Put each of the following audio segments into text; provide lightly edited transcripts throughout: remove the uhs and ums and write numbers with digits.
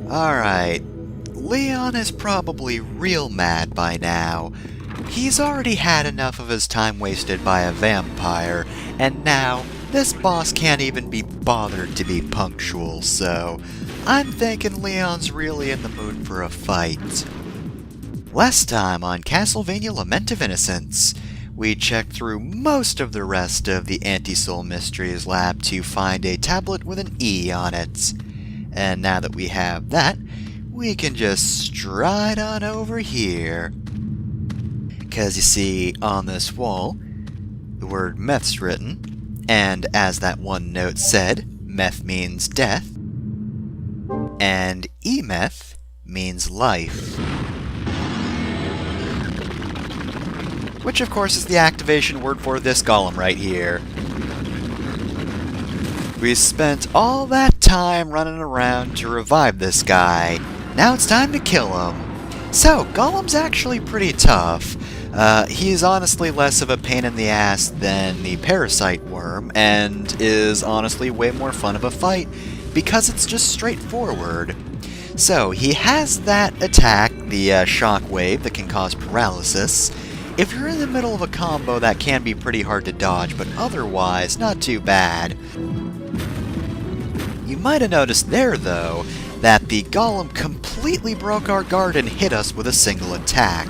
Alright, Leon is probably real mad by now. He's already had enough of his time wasted by a vampire, and now this boss can't even be bothered to be punctual, so I'm thinking Leon's really in the mood for a fight. Last time on Castlevania Lament of Innocence, we checked through most of the rest of the Anti-Soul Mysteries lab to find a tablet with an E on it. And now that we have that, we can just stride on over here. Because you see, on this wall, the word Meth's written, and as that one note said, Meth means death, and E-Meth means life. Which of course is the activation word for this golem right here. We spent all that time running around to revive this guy. Now it's time to kill him. So, Golem's actually pretty tough. He's honestly less of a pain in the ass than the parasite worm, and is honestly way more fun of a fight because it's just straightforward. So, he has that attack, the shockwave, that can cause paralysis. If you're in the middle of a combo, that can be pretty hard to dodge, but otherwise, not too bad. You might have noticed there, though, that the golem completely broke our guard and hit us with a single attack.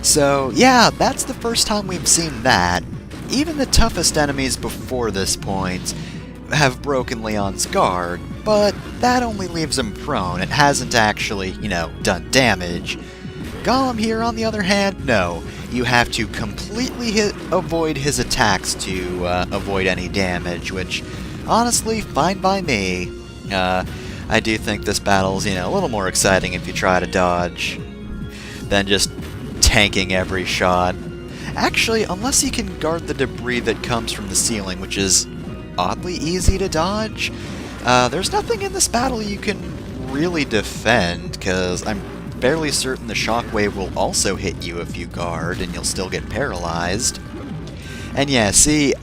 So, yeah, that's the first time we've seen that. Even the toughest enemies before this point have broken Leon's guard, but that only leaves him prone. It hasn't actually, done damage. Golem here, on the other hand, no. You have to completely avoid his attacks to avoid any damage, which, honestly, fine by me. I do think this battle's, a little more exciting if you try to dodge than just tanking every shot. Actually, unless you can guard the debris that comes from the ceiling, which is oddly easy to dodge, there's nothing in this battle you can really defend, because I'm fairly certain the shockwave will also hit you if you guard, and you'll still get paralyzed. And yeah, see,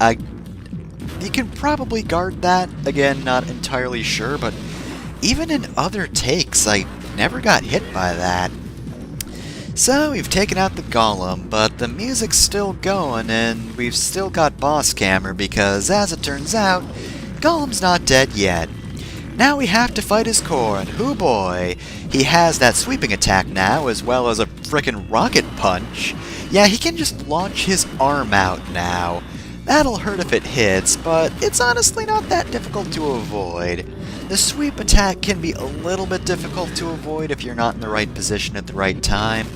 you can probably guard that. Again, not entirely sure, but even in other takes, I never got hit by that. So, we've taken out the golem, but the music's still going, and we've still got boss camera, because, as it turns out, Golem's not dead yet. Now we have to fight his core, and hoo boy, he has that sweeping attack now, as well as a frickin' rocket punch. Yeah, he can just launch his arm out now. That'll hurt if it hits, but it's honestly not that difficult to avoid. The sweep attack can be a little bit difficult to avoid if you're not in the right position at the right time,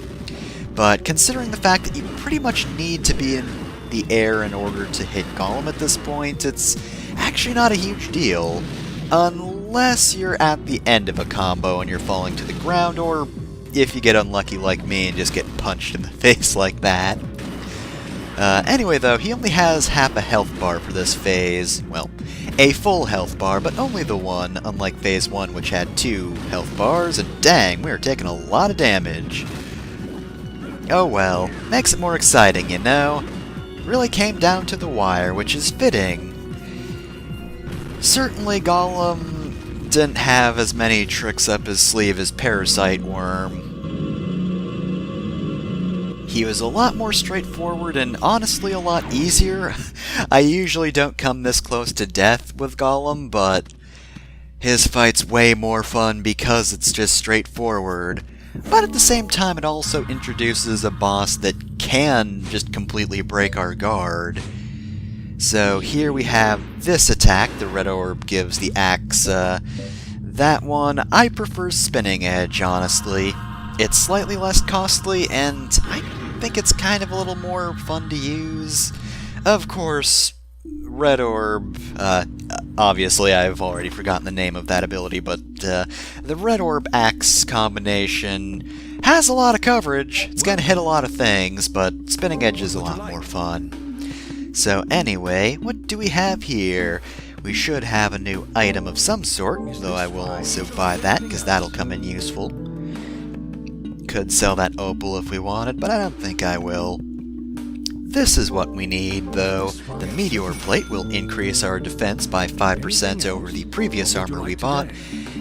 but considering the fact that you pretty much need to be in the air in order to hit Golem at this point, it's actually not a huge deal. Unless you're at the end of a combo and you're falling to the ground, or if you get unlucky like me and just get punched in the face like that. Anyway though, he only has half a health bar for this phase. Well, a full health bar, but only the one, unlike phase 1 which had 2 health bars, and dang, we are taking a lot of damage. Oh well, makes it more exciting, you know? Really came down to the wire, which is fitting. Certainly Golem didn't have as many tricks up his sleeve as Parasite Worm. He was a lot more straightforward and honestly a lot easier. I usually don't come this close to death with Golem, but his fight's way more fun because it's just straightforward. But at the same time, it also introduces a boss that can just completely break our guard. So here we have this attack. The red orb gives the axe. That one, I prefer Spinning Edge, honestly. It's slightly less costly, and I think it's kind of a little more fun to use. Of course, Red Orb, obviously I've already forgotten the name of that ability, but the Red Orb Axe combination has a lot of coverage. It's gonna hit a lot of things, but Spinning Edge is a lot more fun. So anyway, what do we have here? We should have a new item of some sort, though I will also buy that, because that'll come in useful. Could sell that opal if we wanted, but I don't think I will. This is what we need, though. The Meteor Plate will increase our defense by 5% over the previous armor we bought,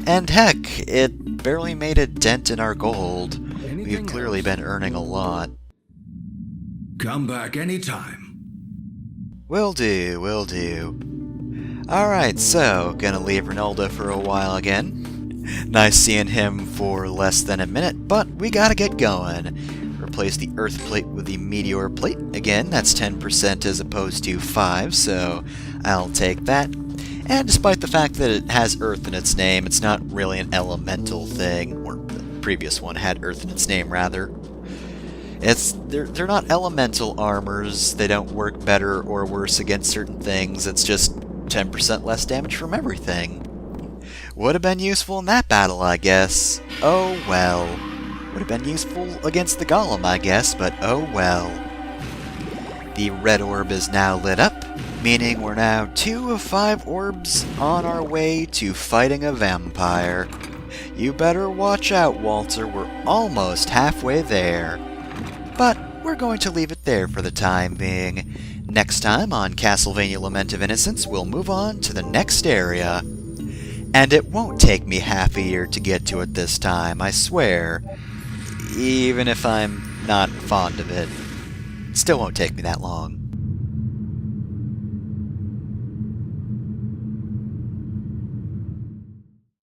And heck, it barely made a dent in our gold. We've clearly been earning a lot. Come back anytime. Will do, will do. Alright, so, gonna leave Ronaldo for a while again. Nice seeing him for less than a minute, but we gotta get going. Replace the Earth plate with the Meteor plate. Again, that's 10% as opposed to 5, so I'll take that. And despite the fact that it has Earth in its name, it's not really an elemental thing, or the previous one had Earth in its name, rather. They're not elemental armors, they don't work better or worse against certain things, it's just 10% less damage from everything. Would have been useful in that battle, I guess. Oh well. Would have been useful against the Golem, I guess, but oh well. The red orb is now lit up, meaning we're now 2 of 5 orbs on our way to fighting a vampire. You better watch out, Walter, we're almost halfway there. But we're going to leave it there for the time being. Next time on Castlevania Lament of Innocence, we'll move on to the next area. And it won't take me half a year to get to it this time, I swear. Even if I'm not fond of it. Still won't take me that long.